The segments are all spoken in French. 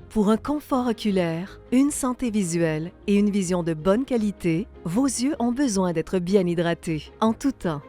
Pour un confort oculaire, une santé visuelle et une vision de bonne qualité, vos yeux ont besoin d'être bien hydratés en tout temps.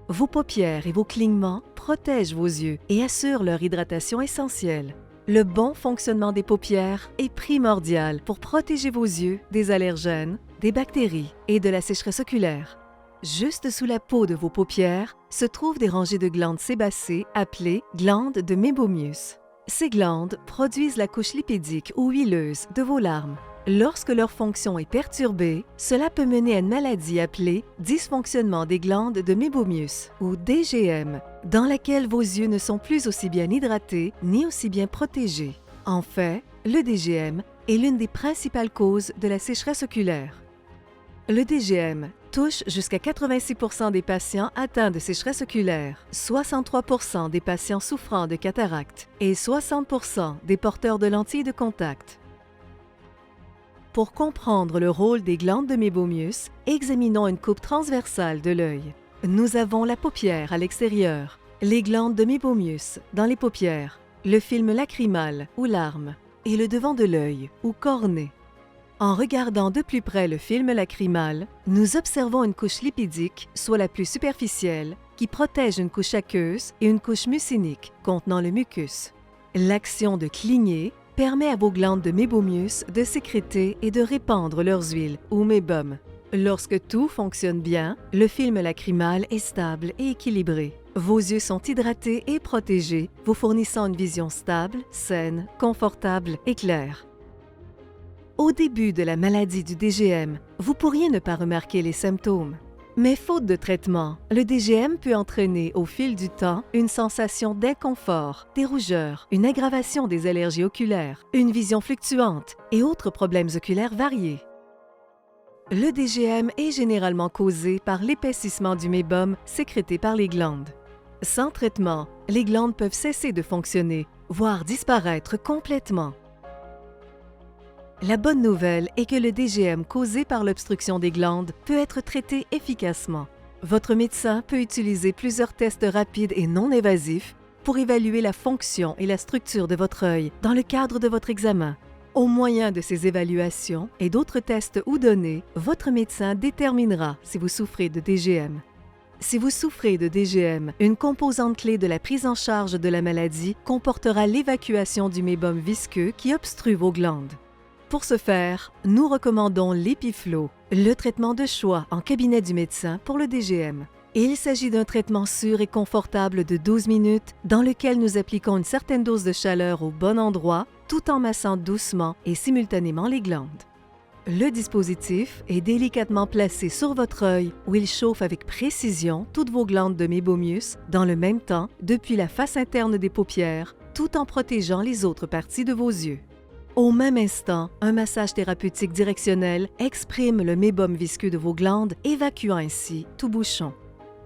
Vos paupières et vos clignements protègent vos yeux et assurent leur hydratation essentielle. Le bon fonctionnement des paupières est primordial pour protéger vos yeux des allergènes, des bactéries et de la sécheresse oculaire. Juste sous la peau de vos paupières se trouvent des rangées de glandes sébacées appelées glandes de Mébomius. Ces glandes produisent la couche lipidique ou huileuse de vos larmes. Lorsque leur fonction est perturbée, cela peut mener à une maladie appelée dysfonctionnement des glandes de Mébomius ou DGM, dans laquelle vos yeux ne sont plus aussi bien hydratés ni aussi bien protégés. En fait, le DGM est l'une des principales causes de la sécheresse oculaire. Le DGM touche jusqu'à 86% des patients atteints de sécheresse oculaire, 63% des patients souffrant de cataracte et 60% des porteurs de lentilles de contact. Pour comprendre le rôle des glandes de Mébomius, examinons une coupe transversale de l'œil. Nous avons la paupière à l'extérieur, les glandes de Mébomius dans les paupières, le film lacrymal ou larme et le devant de l'œil ou cornée. En regardant de plus près le film lacrymal, nous observons une couche lipidique, soit la plus superficielle, qui protège une couche aqueuse et une couche mucinique contenant le mucus. L'action de cligner permet à vos glandes de Mébomius de sécréter et de répandre leurs huiles ou mébum. Lorsque tout fonctionne bien, le film lacrymal est stable et équilibré. Vos yeux sont hydratés et protégés, vous fournissant une vision stable, saine, confortable et claire. Au début de la maladie du DGM, vous pourriez ne pas remarquer les symptômes. Mais faute de traitement, le DGM peut entraîner au fil du temps une sensation d'inconfort, des rougeurs, une aggravation des allergies oculaires, une vision fluctuante et autres problèmes oculaires variés. Le DGM est généralement causé par l'épaississement du mébum sécrété par les glandes. Sans traitement, les glandes peuvent cesser de fonctionner, voire disparaître complètement. La bonne nouvelle est que le DGM causé par l'obstruction des glandes peut être traité efficacement. Votre médecin peut utiliser plusieurs tests rapides et non évasifs pour évaluer la fonction et la structure de votre œil dans le cadre de votre examen. Au moyen de ces évaluations et d'autres tests ou données, votre médecin déterminera si vous souffrez de DGM. Si vous souffrez de DGM, une composante clé de la prise en charge de la maladie comportera l'évacuation du mébum visqueux qui obstrue vos glandes. Pour ce faire, nous recommandons l'Epiflow, le traitement de choix en cabinet du médecin pour le DGM. Il s'agit d'un traitement sûr et confortable de 12 minutes dans lequel nous appliquons une certaine dose de chaleur au bon endroit tout en massant doucement et simultanément les glandes. Le dispositif est délicatement placé sur votre œil où il chauffe avec précision toutes vos glandes de Mébomius dans le même temps depuis la face interne des paupières tout en protégeant les autres parties de vos yeux. Au même instant, un massage thérapeutique directionnel exprime le mébum visqueux de vos glandes, évacuant ainsi tout bouchon.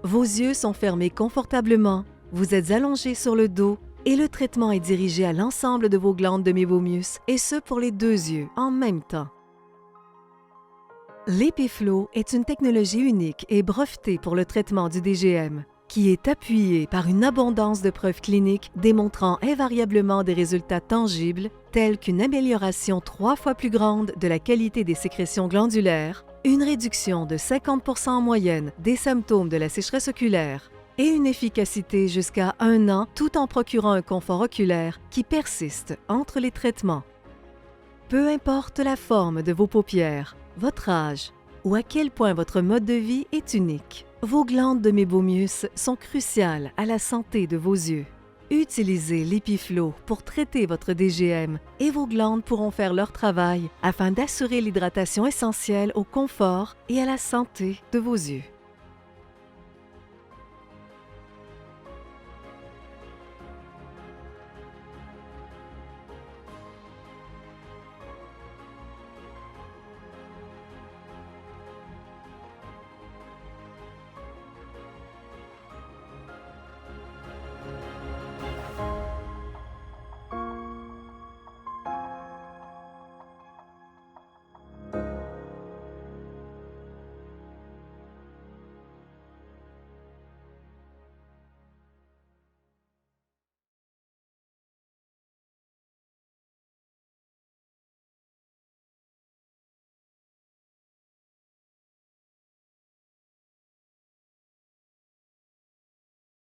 Vos yeux sont fermés confortablement, vous êtes allongé sur le dos et le traitement est dirigé à l'ensemble de vos glandes de Mébomius, et ce pour les deux yeux en même temps. L'Epiflow est une technologie unique et brevetée pour le traitement du DGM, qui est appuyée par une abondance de preuves cliniques démontrant invariablement des résultats tangibles tels qu'une amélioration 3 fois plus grande de la qualité des sécrétions glandulaires, une réduction de 50% en moyenne des symptômes de la sécheresse oculaire et une efficacité jusqu'à 1 an tout en procurant un confort oculaire qui persiste entre les traitements. Peu importe la forme de vos paupières, votre âge ou à quel point votre mode de vie est unique, vos glandes de Mébomius sont cruciales à la santé de vos yeux. Utilisez l'Epiflow pour traiter votre DGM et vos glandes pourront faire leur travail afin d'assurer l'hydratation essentielle au confort et à la santé de vos yeux.